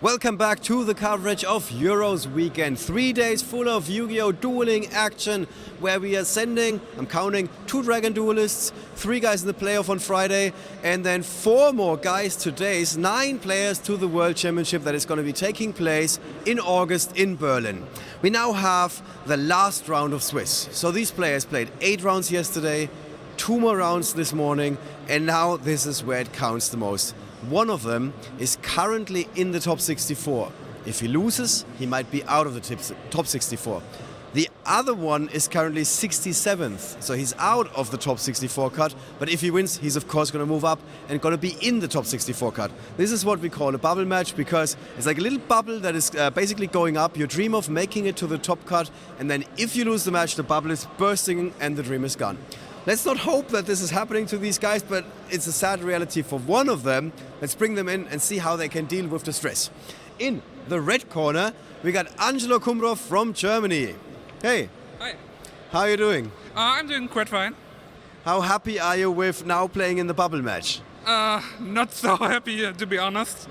Welcome back to the coverage of Euros weekend. 3 days full of Yu-Gi-Oh! Dueling action where we are sending, I'm counting, 2 Dragon Duelists, 3 guys in the playoff on Friday, and then 4 more guys today, 9 players to the World Championship that is going to be taking place in August in Berlin. We now have the last round of Swiss. So these players played 8 rounds yesterday, 2 more rounds this morning, and now this is where it counts the most. One of them is currently in the top 64. If he loses, he might be out of the top 64. The other one is currently 67th, so he's out of the top 64 cut, but if he wins, he's of course going to move up and going to be in the top 64 cut. This is what we call a bubble match, because it's like a little bubble that is basically going up. You dream of making it to the top cut, and then if you lose the match, the bubble is bursting and the dream is gone. Let's not hope that this is happening to these guys, but it's a sad reality for one of them. Let's bring them in and see how they can deal with the stress. In the red corner, we got Angelo Kummrow from Germany. Hey. Hi. How are you doing? I'm doing quite fine. How happy are you with now playing in the bubble match? Not so happy, to be honest.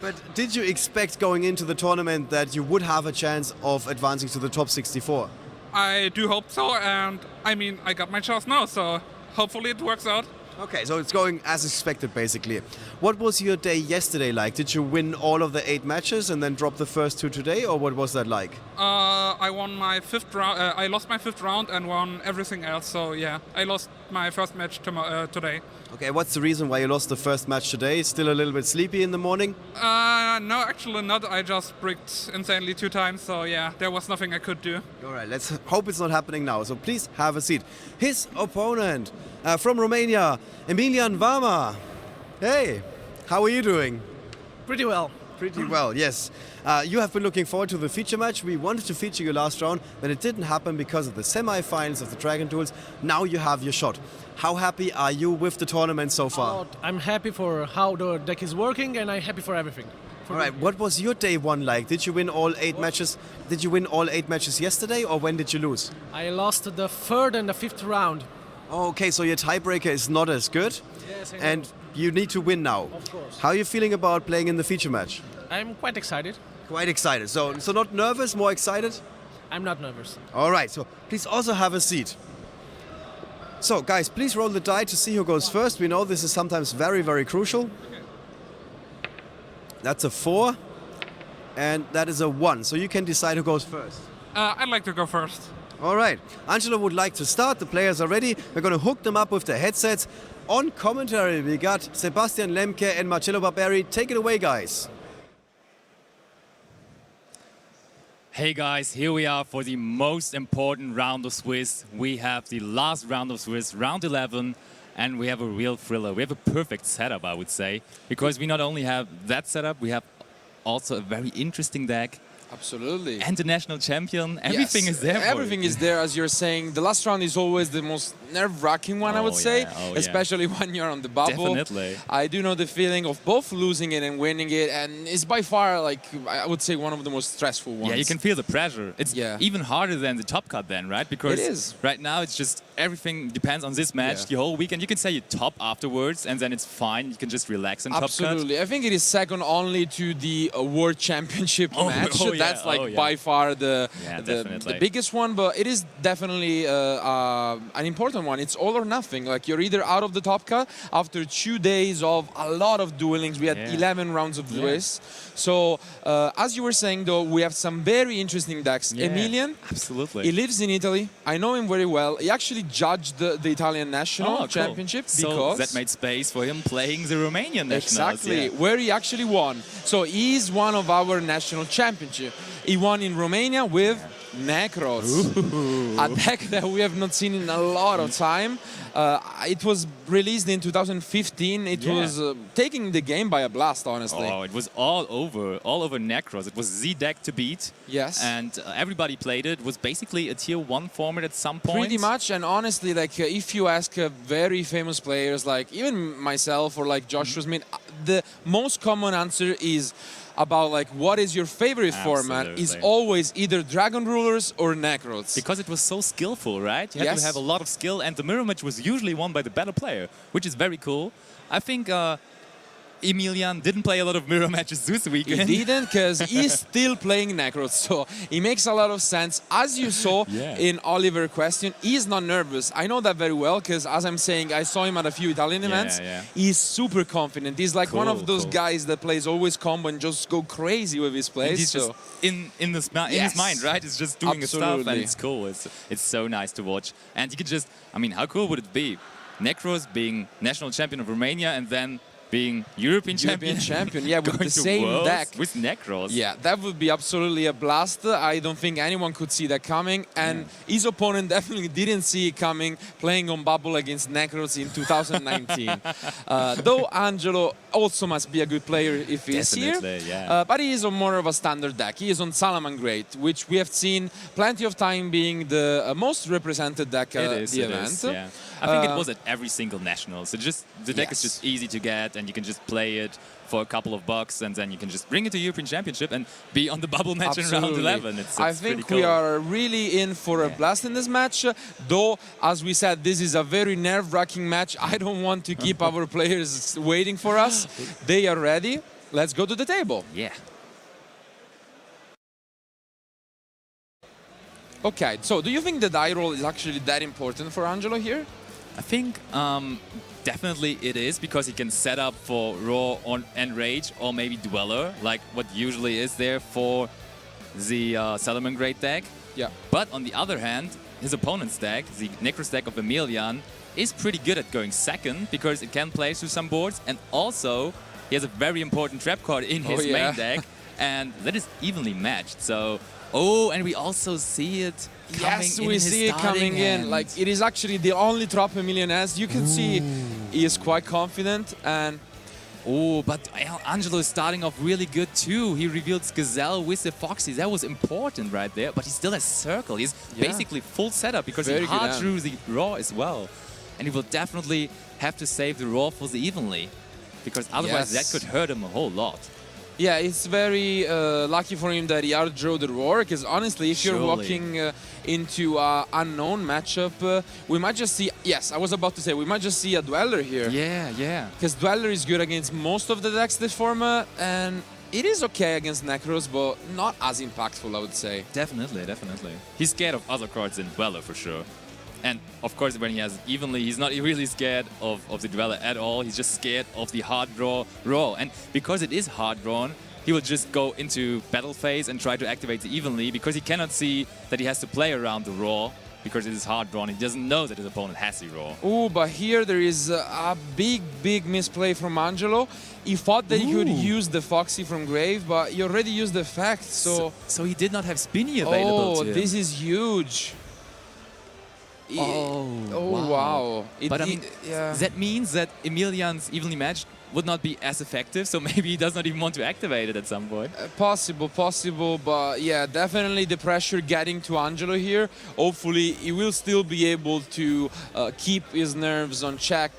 But did you expect going into the tournament that you would have a chance of advancing to the top 64? I do hope so, and I mean, I got my chance now, so hopefully it works out. Okay, so it's going as expected, basically. What was your day yesterday like? Did you win all of the 8 matches and then drop the first 2 today, or what was that like? I won my 5th round. I lost my 5th round and won everything else. So yeah, I lost my first match today. Okay, what's the reason why you lost the first match today? Still a little bit sleepy in the morning? No, actually not. I just bricked insanely 2 times. So yeah, there was nothing I could do. All right, let's hope it's not happening now. So please have a seat. His opponent from Romania, Emilian Vama. Hey, how are you doing? Pretty well. Pretty well, yes. You have been looking forward to the feature match. We wanted to feature you last round, but it didn't happen because of the semi-finals of the Dragon Duels. Now you have your shot. How happy are you with the tournament so far? I'm happy for how the deck is working, and I'm happy for everything. All right, what was your day one like? Did you win all 8 matches? Did you win all 8 matches yesterday, or when did you lose? I lost the 3rd and the 5th round. Oh, okay, so your tiebreaker is not as good. Yes, I know. And you need to win now. Of course. How are you feeling about playing in the feature match? I'm quite excited. Quite excited. So not nervous, more excited? I'm not nervous. All right, so please also have a seat. So guys, please roll the die to see who goes first. We know this is sometimes very, very crucial. That's a 4, and that is a 1. So you can decide who goes first. I'd like to go first. All right, Angelo would like to start. The players are ready. We're going to hook them up with the headsets. On commentary, we got Sebastian Lemke and Marcello Barberi. Take it away, guys. Hey guys, here we are for the most important round of Swiss. We have the last round of Swiss, round 11, and we have a real thriller. We have a perfect setup, I would say, because we not only have that setup, we have also a very interesting deck. Absolutely. And the national champion, everything is there. Everything is there, as you're saying. The last round is always the most nerve-wracking one, I would say, especially when you're on the bubble. Definitely. I do know the feeling of both losing it and winning it, and it's by far, like, I would say, one of the most stressful ones. Yeah, you can feel the pressure. It's even harder than the top cut then, right? Because it is. Right now it's just everything depends on this match the whole weekend. You can say you top afterwards, and then it's fine. You can just relax and top cut. Absolutely. I think it is second only to the World Championship match. That's like by far the biggest one, but it is definitely an important one. It's all or nothing. Like, you're either out of the top cut after 2 days of a lot of duelings. We had 11 rounds of Swiss. So as you were saying, though, we have some very interesting decks. Emilian, absolutely. He lives in Italy. I know him very well. He actually judged the Italian national championship because that made space for him playing the Romanian nationals. Exactly, where he actually won. So he's one of our national championships. He won in Romania with Nekroz, a deck that we have not seen in a lot of time. It was released in 2015. It was taking the game by a blast, honestly. Oh, it was all over Nekroz. It was the deck to beat. Yes. And everybody played it. It was basically a tier 1 format at some point. Pretty much, and honestly, like, if you ask very famous players, like even myself or like Joshua Smith, the most common answer is about like what is your favorite format is always either Dragon Rulers or Nekroz. Because it was so skillful, right? You had to have a lot of skill, and the mirror match was usually won by the better player, which is very cool. I think Emilian didn't play a lot of mirror matches this weekend. He didn't, because he's still playing Nekroz, so it makes a lot of sense. As you saw in Oliver's question, he's not nervous. I know that very well, because as I'm saying, I saw him at a few Italian events. He's super confident. He's like one of those guys that plays always combo and just go crazy with his plays. He's just in his mind, right? It's just doing his stuff, and it's cool. It's so nice to watch. And you could just, I mean, how cool would it be? Nekroz being national champion of Romania and then being European champion, yeah, with the same deck. With Nekroz. Yeah, that would be absolutely a blast. I don't think anyone could see that coming. And his opponent definitely didn't see it coming, playing on bubble against Nekroz in 2019. Though Angelo also must be a good player if he's here. But he is on more of a standard deck. He is on Salamangreat, which we have seen plenty of time being the most represented deck at the event. I think it was at every single national. So just the deck is just easy to get, and you can just play it for a couple of bucks, and then you can just bring it to European Championship and be on the bubble match in round 11. It's I think cool. We are really in for a blast in this match. Though, as we said, this is a very nerve-wracking match. I don't want to keep our players waiting for us. They are ready. Let's go to the table. Yeah. Okay, so do you think the die roll is actually that important for Angelo here? I think definitely it is, because he can set up for Raw and Rage, or maybe Dweller, like what usually is there for the Salamangreat deck. Yeah. But on the other hand, his opponent's deck, the Nekroz deck of Emilian, is pretty good at going second, because it can play through some boards, and also he has a very important trap card in his main deck, and that is evenly matched. So, and we also see it coming in. We see it coming in. Like, it is actually the only trap Emilian has. You can see he is quite confident. And but Angelo is starting off really good too. He revealed Gazelle with the Foxy. That was important right there. But he still has Circle. He's basically full setup, because he hard drew the Raw as well. And he will definitely have to save the Raw for the evenly, because otherwise that could hurt him a whole lot. Yeah, it's very lucky for him that he outdrew the Roar, because honestly, if you're walking into an unknown matchup, we might just see, I was about to say, we might just see a Dweller here. Yeah. Because Dweller is good against most of the decks this format, and it is okay against Nekroz, but not as impactful, I would say. Definitely. He's scared of other cards than Dweller, for sure. And of course, when he has evenly, he's not really scared of the Dweller at all. He's just scared of the hard draw Raw. And because it is hard drawn, he will just go into battle phase and try to activate the evenly, because he cannot see that he has to play around the Raw, because it is hard drawn. He doesn't know that his opponent has the Raw. But here there is a big misplay from Angelo. He thought that he could use the Foxy from Grave, but he already used the effect, so he did not have Spinny available to him. This is huge. Wow. But I mean, that means that Emilian's evenly matched would not be as effective, so maybe he does not even want to activate it at some point. Possible, but yeah, definitely the pressure getting to Angelo here. Hopefully he will still be able to keep his nerves on check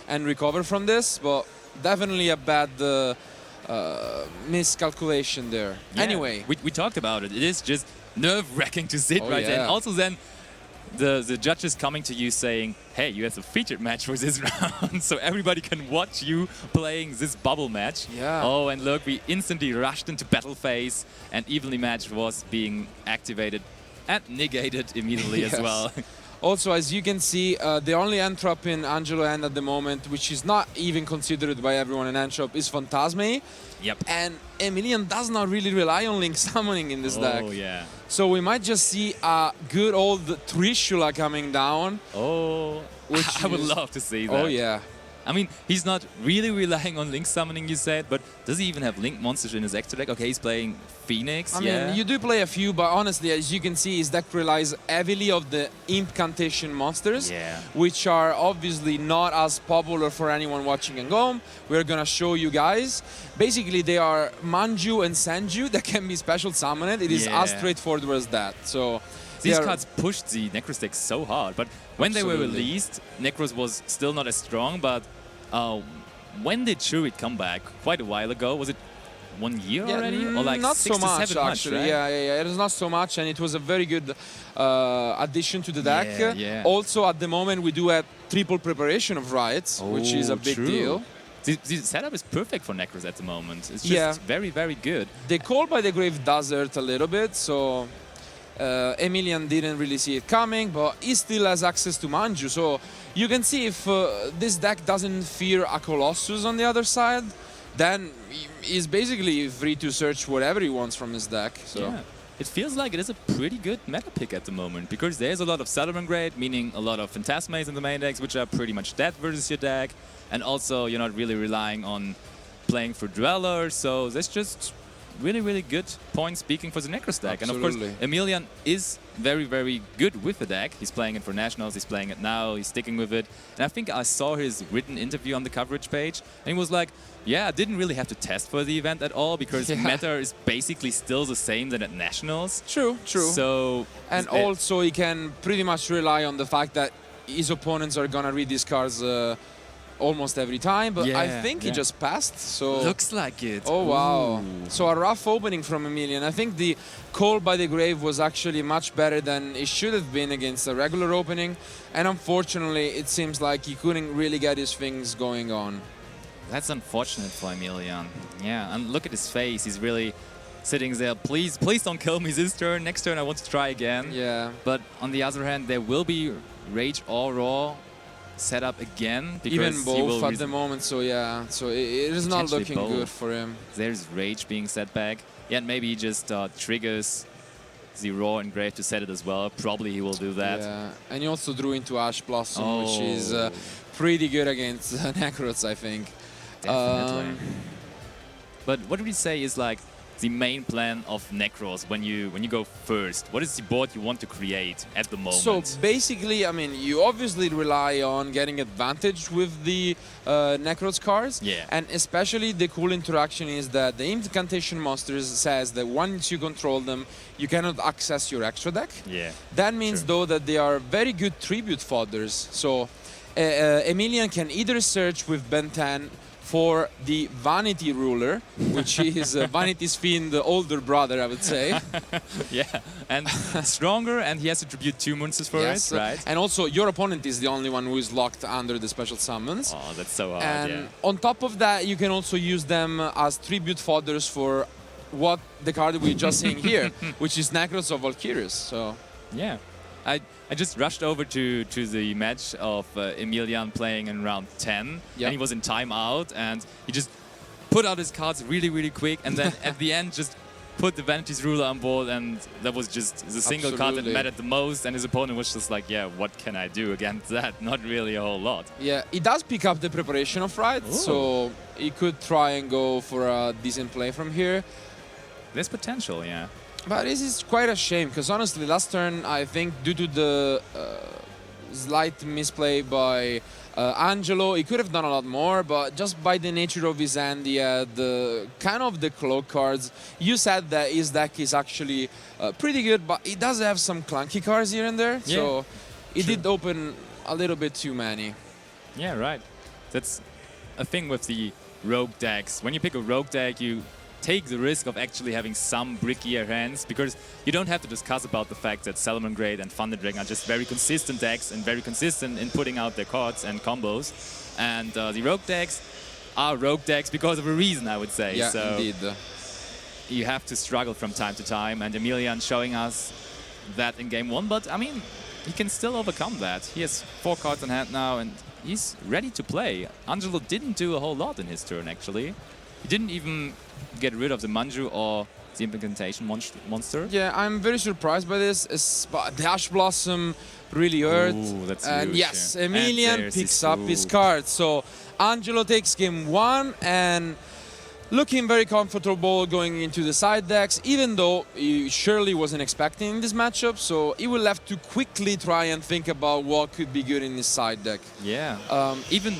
and recover from this, but definitely a bad miscalculation there. Anyway. We talked about it. It is just nerve-wracking to sit there. And also then the judges coming to you saying, hey, you have a featured match for this round, so everybody can watch you playing this bubble match. And look, we instantly rushed into battle phase, and evenly match was being activated and negated immediately as well. Also, as you can see, the only Entrop in Angelo hand at the moment, which is not even considered by everyone in Entrop, is Phantasme. And Emilian does not really rely on Link summoning in this deck. So we might just see a good old Trishula coming down. Which I would love to see that. I mean, he's not really relying on Link summoning, you said, but does he even have Link monsters in his extra deck? Okay, he's playing Phoenix. I mean, you do play a few, but honestly, as you can see, his deck relies heavily on the Incantation monsters, which are obviously not as popular for anyone watching at home. We're gonna show you guys. Basically, they are Manju and Senju that can be special summoned. It is as straightforward as that. So these cards pushed the Nekroz deck so hard, but when they were released, Nekroz was still not as strong, but when did Druid come back? Quite a while ago. Was it 1 year already? Or like not 6 so much, to 7 months, actually. Right? It is not so much, and it was a very good addition to the deck. Also, at the moment, we do have triple preparation of Riots, which is a big deal. The setup is perfect for Nekroz at the moment. It's just very, very good. The call by the grave does hurt a little bit, so Emilian didn't really see it coming, but he still has access to Manju, so you can see if this deck doesn't fear a Colossus on the other side, then he's basically free to search whatever he wants from his deck. So. Yeah. It feels like it is a pretty good meta pick at the moment, because there's a lot of Salamangreat, meaning a lot of Phantasmades in the main decks, which are pretty much dead versus your deck, and also you're not really relying on playing for Dweller, so that's just really, really good point speaking for the Nekroz deck. Absolutely. And of course, Emilian is very, very good with the deck. He's playing it for Nationals, he's playing it now, he's sticking with it. And I think I saw his written interview on the coverage page, and he was like, yeah, I didn't really have to test for the event at all, because meta is basically still the same than at Nationals. True. So, and also he can pretty much rely on the fact that his opponents are gonna read these cards almost every time, but I think he just passed, so... Looks like it. Oh, wow. Ooh. So a rough opening from Emilian. I think the call by the grave was actually much better than it should have been against a regular opening, and unfortunately it seems like he couldn't really get his things going on. That's unfortunate for Emilian. Yeah, and look at his face. He's really sitting there. Please don't kill me this turn. Next turn I want to try again. Yeah. But on the other hand, there will be Rage or Raw set up again. Even both at the moment, so yeah. So it is not looking good for him. There's Rage being set back. Yeah, and maybe he just triggers the Raw and Grave to set it as well. Probably he will do that. Yeah, and he also drew into Ash Blossom, which is pretty good against Nekroz, I think. Definitely. But what would you say is like the main plan of Nekroz when you go first? What is the board you want to create at the moment? So basically, I mean, you obviously rely on getting advantage with the Nekroz cards. Yeah. And especially the cool interaction is that the Incantation Monsters says that once you control them, you cannot access your extra deck. Yeah. That means though that they are very good tribute fodders. So Emilian can either search with Ben 10 for the Vanity Ruler, which is Vanity's Fiend, the older brother, I would say. Yeah, and stronger, and he has to tribute 2 monsters for it, right? And also, your opponent is the only one who is locked under the special summons. Oh, that's so hard, and on top of that, you can also use them as tribute fodders for what the card we're just seeing here, which is Nekroz of Valkyries. So yeah. I just rushed over to the match of Emilian playing in round 10, and he was in timeout, and he just put out his cards really, really quick, and then at the end just put the Vanity's Ruler on board, and that was just the single card that mattered the most, and his opponent was just like, yeah, what can I do against that? Not really a whole lot. Yeah, he does pick up the preparation of Ride, so he could try and go for a decent play from here. There's potential, yeah. But this is quite a shame, because honestly, last turn, I think, due to the slight misplay by Angelo, he could have done a lot more, but just by the nature of his hand, he had kind of the cloak cards. You said that his deck is actually pretty good, but he does have some clunky cards here and there, so he did open a little bit too many. Yeah, right. That's a thing with the rogue decks. When you pick a rogue deck, you take the risk of actually having some brickier hands, because you don't have to discuss about the fact that Salamangreat and Thunder Dragon are just very consistent decks and very consistent in putting out their cards and combos. And the rogue decks are rogue decks because of a reason, I would say. Yeah, so indeed. You have to struggle from time to time, and Emilian showing us that in game 1, but I mean, he can still overcome that. He has 4 cards in hand now, and he's ready to play. Angelo didn't do a whole lot in his turn, actually. He didn't even get rid of the Manju or the Incantation monster. Yeah, I'm very surprised by this. But the Ash Blossom really hurt. Ooh, that's and huge, yes, Emilian picks up his card. So Angelo takes game 1 and looking very comfortable going into the side decks, even though he surely wasn't expecting this matchup, so he will have to quickly try and think about what could be good in his side deck. Yeah, even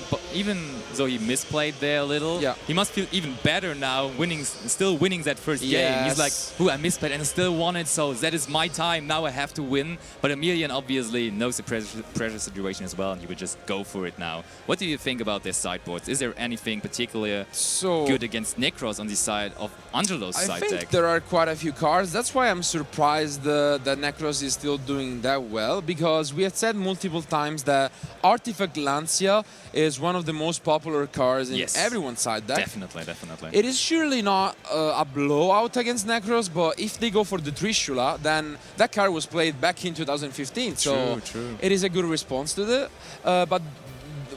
though he misplayed there a little, he must feel even better now, still winning that first game. He's like, ooh, I misplayed and I still won it, so that is my time, now I have to win. But Emilian obviously knows the pressure situation as well, and he would just go for it now. What do you think about their sideboards? Is there anything particular good against Nekroz on the side of Angelo's I side think deck. there are quite a few cards. That's why I'm surprised that Nekroz is still doing that well, because we have said multiple times that Artifact Lancia is one of the most popular cards in everyone's side deck. Definitely, definitely. It is surely not a blowout against Nekroz, but if they go for the Trishula, then that card was played back in 2015. So true. it is a good response to that. But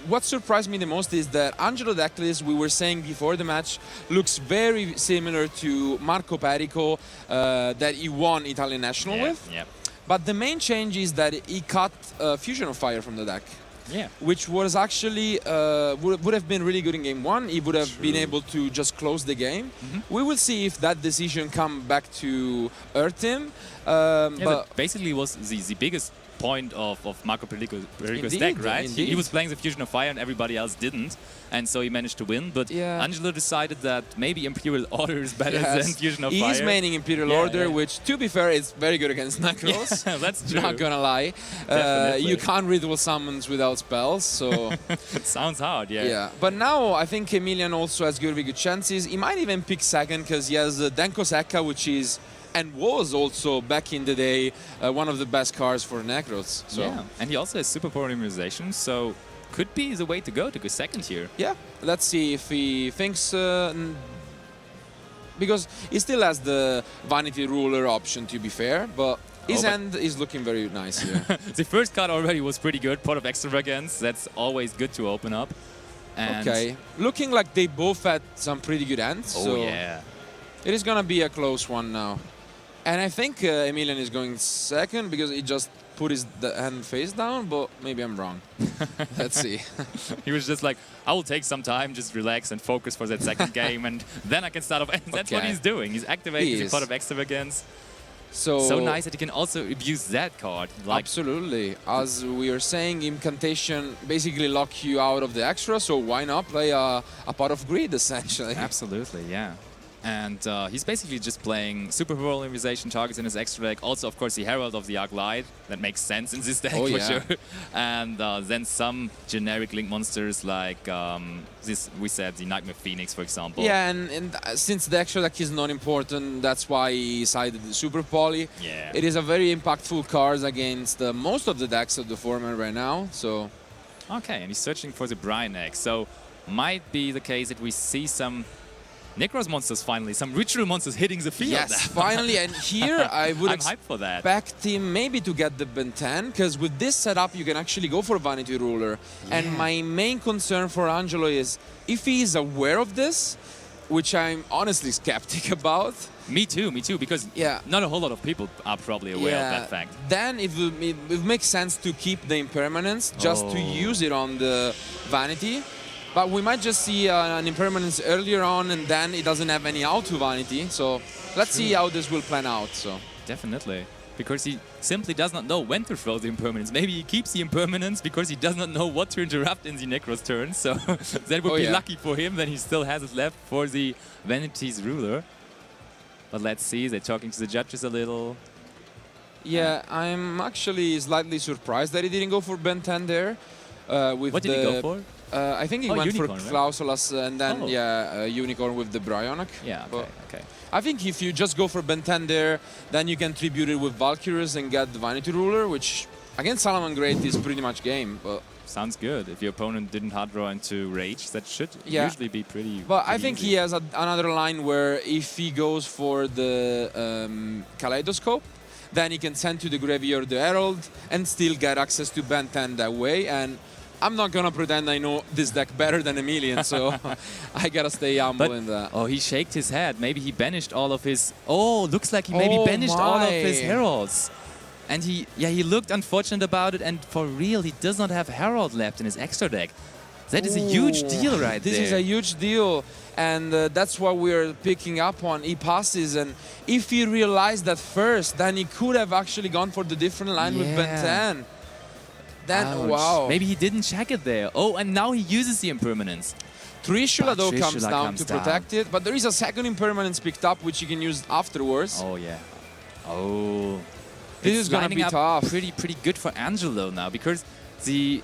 what surprised me the most is that Angelo decklist, we were saying before the match, looks very similar to Marco Perico that he won Italian National with. Yeah. But the main change is that he cut Fusion of Fire from the deck. Yeah. Which was actually would have been really good in game one. He would have been able to just close the game. We will see if that decision come back to hurt him. But basically was the biggest point of Marco Perico's deck, right? He was playing the Fusion of Fire and everybody else didn't, and so he managed to win. But Angelo decided that maybe Imperial Order is better than Fusion of Fire. He's maining Imperial Order, which, to be fair, is very good against Nekroz. Yeah, that's true. Not gonna lie. You can't ritual summons without spells, so... It sounds hard, yeah. But now I think Emilian also has very good chances. He might even pick second, because he has Denko Sekka, which is... and was also, back in the day, one of the best cards for Nekroz. So. Yeah, and he also has super polymerization, so could be the way to go second here. Yeah, let's see if he thinks... because he still has the Vanity Ruler option, to be fair, but his end is looking very nice here. The first card already was pretty good, Pot of Extravagance. That's always good to open up. And okay, looking like they both had some pretty good ends. Oh, so yeah. It is going to be a close one now. And I think Emilian is going second because he just put his hand face down, but maybe I'm wrong. Let's see. He was just like, I will take some time, just relax and focus for that second game, and then I can start off. And that's what he's doing. He's activating the Pot of Extravagance. So nice that he can also abuse that card. Like, absolutely. As we are saying, Incantation basically lock you out of the extra, so why not play a Pot of Greed, essentially? Absolutely, yeah. And he's basically just playing super polarization targets in his extra deck. Also, of course, the Herald of the Arc Light. That makes sense in this deck for sure. And then some generic link monsters like this. We said the Nightmare Phoenix, for example. Yeah, and since the extra deck is not important, that's why he sided the Super Poly. Yeah. It is a very impactful card against most of the decks of the format right now. So. Okay, and he's searching for the Brian Egg. So might be the case that we see some Nekroz monsters finally, some ritual monsters hitting the field. Yes, finally, and here I would expect him maybe to get the Ben 10, because with this setup you can actually go for Vanity Ruler. Yeah. And my main concern for Angelo is if he is aware of this, which I'm honestly skeptic about. Me too, because not a whole lot of people are probably aware of that fact. Then it makes sense to keep the impermanence, just to use it on the Vanity. But we might just see an impermanence earlier on, and then it doesn't have any out to Vanity. So let's see how this will plan out. So definitely, because he simply does not know when to throw the impermanence. Maybe he keeps the impermanence because he does not know what to interrupt in the Nekroz turn. So that would be lucky for him. Then he still has it left for the Vanity's Ruler. But let's see. They're talking to the judges a little. Yeah, I'm actually slightly surprised that he didn't go for Ben 10 there. What did he go for? I think he went Unicorn, for Clausulas and then, Unicorn with the Bryonic. Yeah, okay. I think if you just go for Ben 10 there, then you can tribute it with Valkyries and get the Vanity Ruler, which against Salamangreat is pretty much game. But sounds good. If your opponent didn't hard draw into Rage, that should usually be pretty I think easy. he has another line where if he goes for the Kaleidoscope, then he can send to the graveyard the Herald and still get access to Ben 10 that way. And I'm not gonna pretend I know this deck better than Emilian, so I gotta stay humble in that. Oh, he shaked his head. Maybe he banished all of his... Oh, looks like he maybe banished all of his Heralds. And he looked unfortunate about it, and for real, he does not have Herald left in his extra deck. That is a huge deal right there. This is a huge deal, and that's what we're picking up on. He passes, and if he realized that first, then he could have actually gone for the different line with Ben 10. Then, wow. Maybe he didn't check it there. Oh, and now he uses the impermanence. Trishula, though, comes down to protect it, but there is a second impermanence picked up, which you can use afterwards. Oh, yeah. Oh. This is going to be tough. Pretty good for Angelo now, because the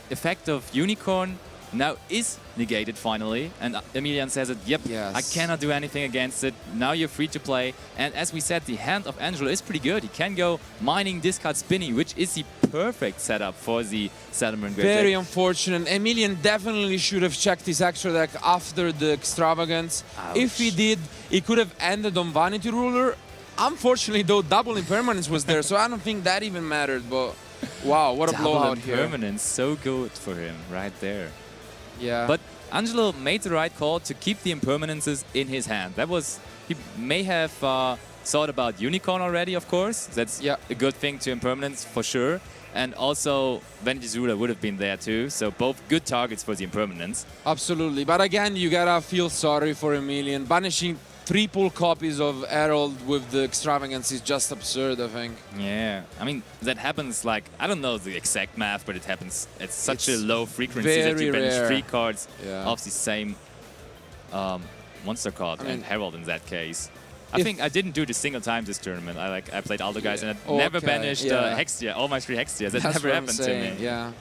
effect of Unicorn now is negated finally. And Emilian says that, yep, Yes. I cannot do anything against it. Now you're free to play. And as we said, the hand of Angelo is pretty good. He can go mining, discard, spinning, which is the perfect setup for the Salamangreat. Very unfortunate. Emilian definitely should have checked his extra deck after the extravagance. Ouch. If he did, he could have ended on Vanity Ruler. Unfortunately, though, double impermanence was there, so I don't think that even mattered. But wow, what a blowout here. Impermanence, so good for him right there. Yeah. But Angelo made the right call to keep the impermanences in his hand. That was, he may have thought about Unicorn already, of course. That's a good thing to impermanence for sure. And also Vanity's Ruler would have been there too. So both good targets for the impermanence. Absolutely. But again, you gotta feel sorry for Emilian. Banishing triple copies of Herald with the extravagance is just absurd, I think. Yeah, I mean, that happens like, I don't know the exact math, but it happens at such a low frequency very that you banish rare. 3 cards Yeah. of the same monster card, I mean, and Herald in that case. I think I didn't do this single time this tournament. I played Aldo guys and I never banished Hextia, all my 3 Hextias. That That's never what happened I'm to saying. me. Yeah.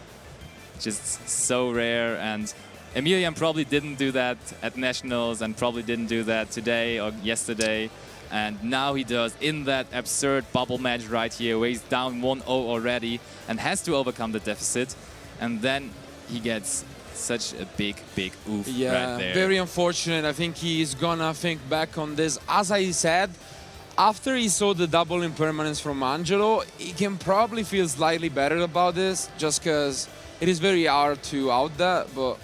Just so rare. And Emilian probably didn't do that at Nationals and probably didn't do that today or yesterday. And now he does in that absurd bubble match right here where he's down 1-0 already and has to overcome the deficit. And then he gets such a big oof right there. Very unfortunate. I think he's gonna think back on this. As I said, after he saw the double impermanence from Angelo, he can probably feel slightly better about this just because it is very hard to out that, but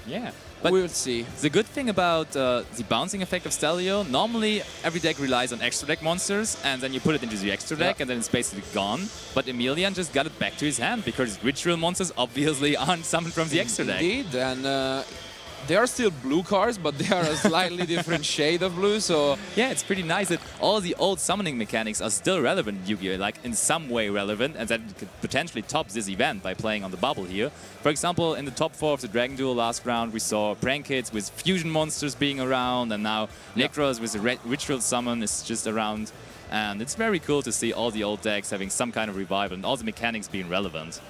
yeah. But we'll see. The good thing about the bouncing effect of Stelio, normally every deck relies on extra deck monsters and then you put it into the extra deck and then it's basically gone. But Emilian just got it back to his hand because ritual monsters obviously aren't summoned from the extra deck. Indeed, and they are still blue cards, but they are a slightly different shade of blue, so... Yeah, it's pretty nice that all the old summoning mechanics are still relevant in Yu-Gi-Oh! Like, in some way relevant, and that could potentially top this event by playing on the bubble here. For example, in the top 4 of the Dragon Duel last round, we saw Prank Kids with fusion monsters being around, and now Nekroz with a ritual summon is just around. And it's very cool to see all the old decks having some kind of revival and all the mechanics being relevant.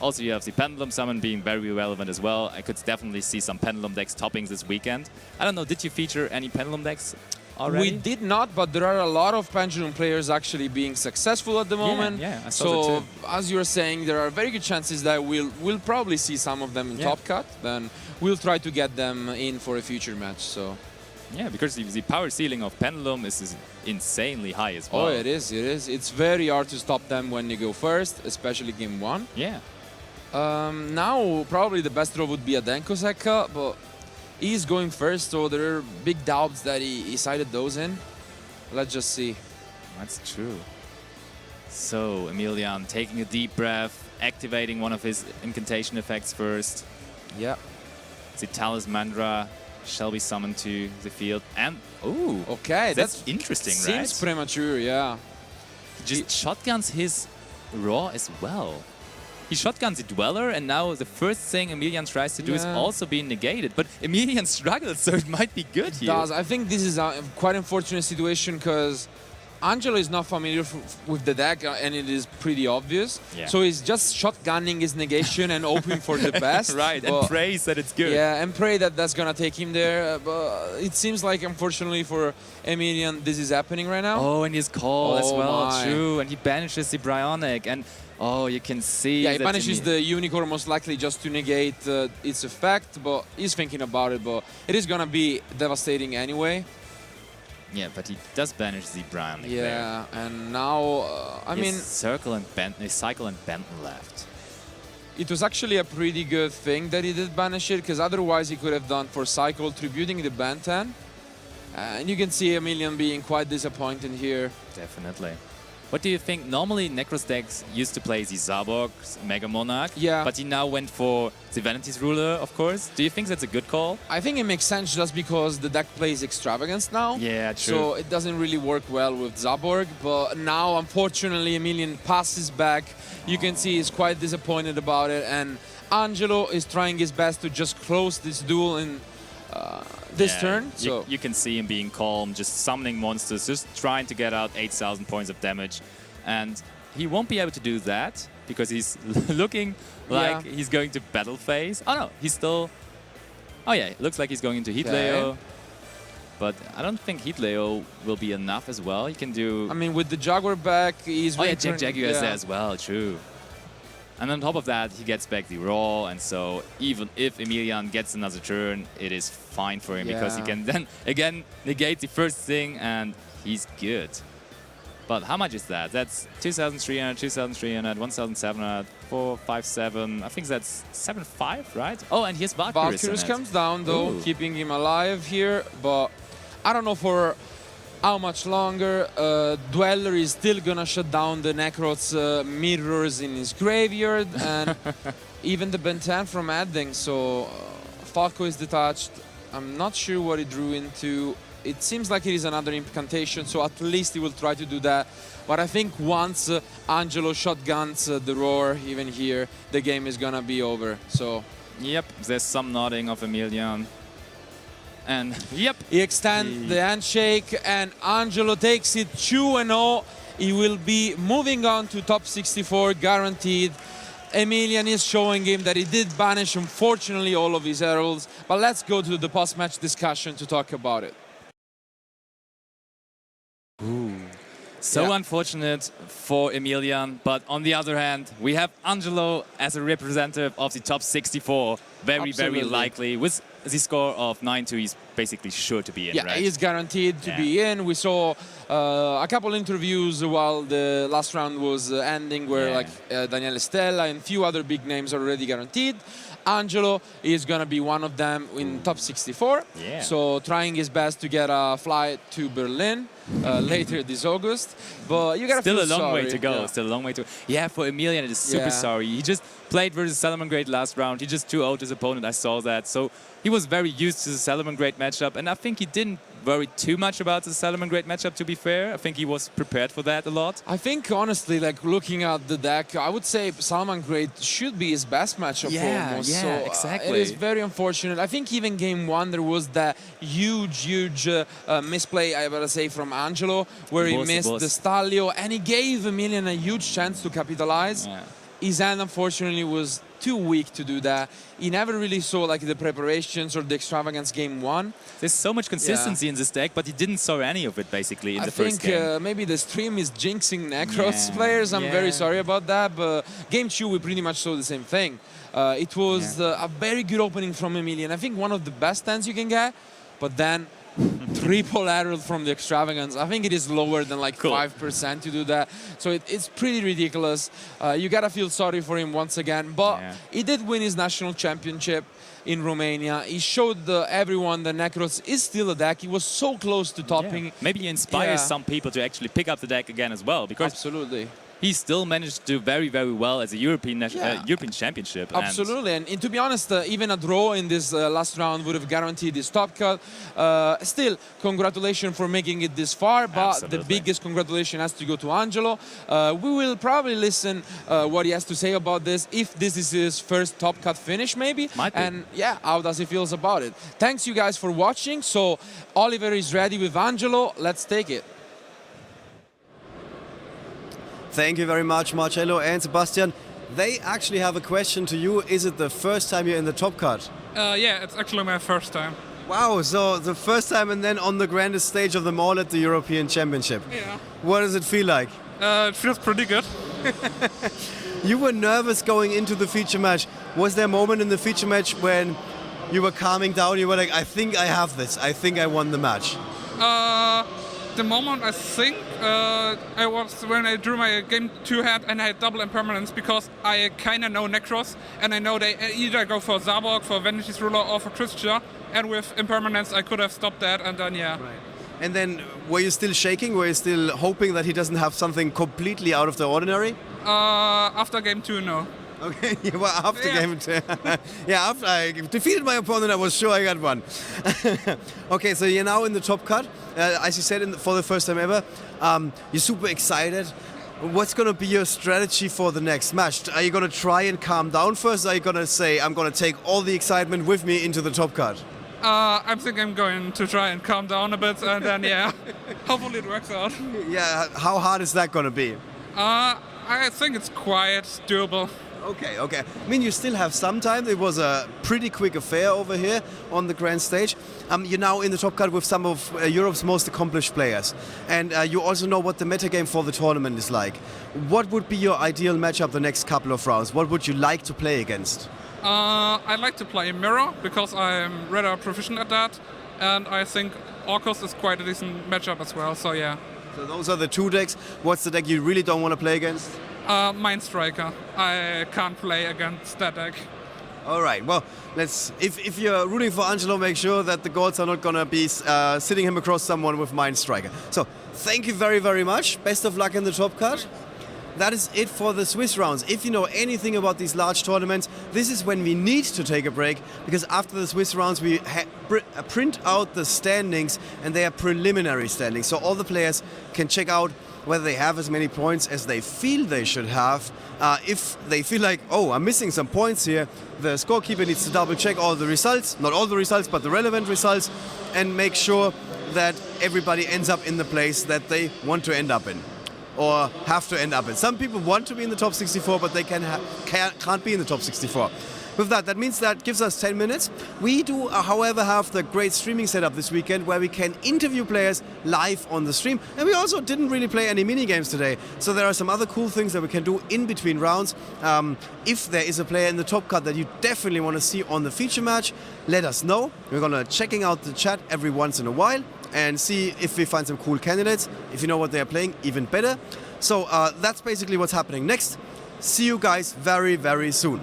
Also, you have the Pendulum Summon being very relevant as well. I could definitely see some Pendulum decks toppings this weekend. I don't know, did you feature any Pendulum decks already? We did not, but there are a lot of Pendulum players actually being successful at the moment. Yeah, I saw so, that too. as you were saying, there are very good chances that we'll probably see some of them in Top Cut. Then we'll try to get them in for a future match. So. Yeah, because the power ceiling of Pendulum is insanely high as well. Oh, it is. It's very hard to stop them when you go first, especially game 1. Yeah. Now, probably the best draw would be a Denko Sekka, but he's going first, so there are big doubts that he sided those in. Let's just see. That's true. So, Emilian taking a deep breath, activating one of his incantation effects first. Yeah. The Talismandra shall be summoned to the field. And, ooh, okay, that's interesting, right? Seems premature, yeah. He just shotguns his Raw as well. He shotguns the Dweller, and now the first thing Emilian tries to do is also being negated. But Emilian struggles, so it might be good here. I think this is a quite unfortunate situation because Angelo is not familiar with the deck, and it is pretty obvious. Yeah. So he's just shotgunning his negation and hoping for the best. Right, and prays that it's good. Yeah, and pray that that's gonna take him there. But it seems like, unfortunately for Emilian, this is happening right now. Oh, and his call as well, my. true. And he banishes the Bryonic, and oh, you can see. Yeah, he banishes the Unicorn most likely just to negate its effect, but he's thinking about it. But it is gonna be devastating anyway. Yeah, but he does banish the Bryonic there. Yeah, and now, I mean... Cycle and Benton left. It was actually a pretty good thing that he did banish it, because otherwise he could have done for Cycle, tributing the Benton. And you can see Emilian being quite disappointed here. Definitely. What do you think? Normally, Nekroz decks used to play the Zaborg, Mega Monarch, but he now went for the Vanity's Ruler, of course. Do you think that's a good call? I think it makes sense just because the deck plays Extravagance now. Yeah, true. So it doesn't really work well with Zaborg, but now, unfortunately, Emilian passes back. You can see he's quite disappointed about it, and Angelo is trying his best to just close this duel in this turn. So you can see him being calm, just summoning monsters, just trying to get out 8,000 points of damage. And he won't be able to do that because he's looking like he's going to battle phase. Oh no, he's still... Oh yeah, it looks like he's going into Heat Leo. But I don't think Heat Leo will be enough as well. He can do... I mean, with the Jaguar back, he's... Oh yeah, Jaguar is there as well, true. And on top of that, he gets back the Raw, and so even if Emilian gets another turn, it is fine for him because he can then again negate the first thing, and he's good. But how much is that? That's 2,300, 2,300, 1,700, 457. I think that's 7,500, right? Oh, and here's Valkyries. Valkyries comes down though, keeping him alive here, but I don't know for how much longer. Dweller is still gonna shut down the Nekroz mirrors in his graveyard, and even the Benten from adding. So Falco is detached. I'm not sure what he drew into. It seems like it is another incantation, so at least he will try to do that. But I think once Angelo shotguns the roar, even here, the game is gonna be over. So yep, there's some nodding of Emilian. And yep, he extends the handshake, and Angelo takes it 2-0. He will be moving on to top 64, guaranteed. Emilian is showing him that he did banish, unfortunately, all of his heralds. But let's go to the post-match discussion to talk about it. So unfortunate for Emilian, but on the other hand, we have Angelo as a representative of the top 64. Very likely. With the score of 9-2, he's basically sure to be in, right? Yeah, he's guaranteed to be in. We saw a couple interviews while the last round was ending where like Daniele Stella and a few other big names are already guaranteed. Angelo is going to be one of them in top 64. So trying his best to get a flight to Berlin later this August. But you got to feel sorry. Still a long way to go. Still a long way to... Yeah, for Emilian, it is super sorry. He just played versus Salamangreat last round. He just 2-0'd his opponent. I saw that. So he was very used to the Salamangreat matchup. And I think he didn't worry too much about the Salamangreat matchup, to be fair. I think he was prepared for that a lot. I think, honestly, like looking at the deck, I would say Salamangreat should be his best matchup almost. Yeah, so, exactly. It is very unfortunate. I think even game one, there was that huge misplay, I gotta say, from Angelo, where he missed the Stalio, and he gave Emilian a huge chance to capitalize. His hand, unfortunately, was too weak to do that. He never really saw like the preparations or the extravagance game one. There's so much consistency in this deck, but he didn't saw any of it basically in the first game. I think maybe the stream is jinxing Nekroz players. I'm very sorry about that, but game two we pretty much saw the same thing. It was a very good opening from Emilian. I think one of the best hands you can get, but then triple herald from the extravagance. I think it is lower than like 5% to do that. So it's pretty ridiculous. You gotta feel sorry for him once again. But he did win his national championship in Romania. He showed everyone that Nekroz is still a deck. He was so close to topping. Maybe he inspires some people to actually pick up the deck again as well. Because he still managed to do very well as a European European Championship. Absolutely, and to be honest, even a draw in this last round would have guaranteed his top cut. Still, congratulations for making it this far, but the biggest congratulations has to go to Angelo. We will probably listen what he has to say about this, if this is his first top cut finish maybe. And how does he feels about it. Thanks you guys for watching. So Oliver is ready with Angelo. Let's take it. Thank you very much, Marcello and Sebastian. They actually have a question to you. Is it the first time you're in the top cut? Yeah, it's actually my first time. Wow, so the first time and then on the grandest stage of them all at the European Championship. Yeah. What does it feel like? It feels pretty good. You were nervous going into the feature match. Was there a moment in the feature match when you were calming down, you were like, I think I have this, I think I won the match? The moment I think I was when I drew my game 2 hand and I had double impermanence, because I kind of know Nekroz and I know they either go for Zabok, for Vanity's Ruler or for Christia, and with impermanence I could have stopped that, and then Right. And then were you still shaking? Were you still hoping that he doesn't have something completely out of the ordinary? After game 2, no. Okay, well, after game 2. After I defeated my opponent, I was sure I got one. Okay, so you're now in the top cut. As you said, for the first time ever. You're super excited. What's going to be your strategy for the next match? Are you going to try and calm down first? Or are you going to say, I'm going to take all the excitement with me into the top cut? I think I'm going to try and calm down a bit, and then hopefully it works out. Yeah, how hard is that going to be? I think it's quite doable. Okay. I mean, you still have some time. It was a pretty quick affair over here on the grand stage. You're now in the top cut with some of Europe's most accomplished players. And you also know what the metagame for the tournament is like. What would be your ideal matchup the next couple of rounds? What would you like to play against? I like to play Mirror because I'm rather proficient at that. And I think Orcus is quite a decent matchup as well, so yeah. So those are the two decks. What's the deck you really don't want to play against? Mind Striker. I can't play against that deck. All right. Well, if you're rooting for Angelo, make sure that the gods are not gonna be sitting him across someone with Mind Striker. So thank you very, very much. Best of luck in the top cut. That is it for the Swiss rounds. If you know anything about these large tournaments, this is when we need to take a break, because after the Swiss rounds we print out the standings, and they are preliminary standings. So all the players can check out whether they have as many points as they feel they should have. If they feel like, oh, I'm missing some points here, the scorekeeper needs to double check all the results, not all the results, but the relevant results, and make sure that everybody ends up in the place that they want to end up in, or have to end up in. Some people want to be in the top 64, but they can't be in the top 64. With that means that gives us 10 minutes. We do, however, have the great streaming setup this weekend where we can interview players live on the stream. And we also didn't really play any mini games today. So there are some other cool things that we can do in between rounds. If there is a player in the top cut that you definitely want to see on the feature match, let us know. We're gonna checking out the chat every once in a while and see if we find some cool candidates. If you know what they are playing, even better. So that's basically what's happening next. See you guys very, very soon.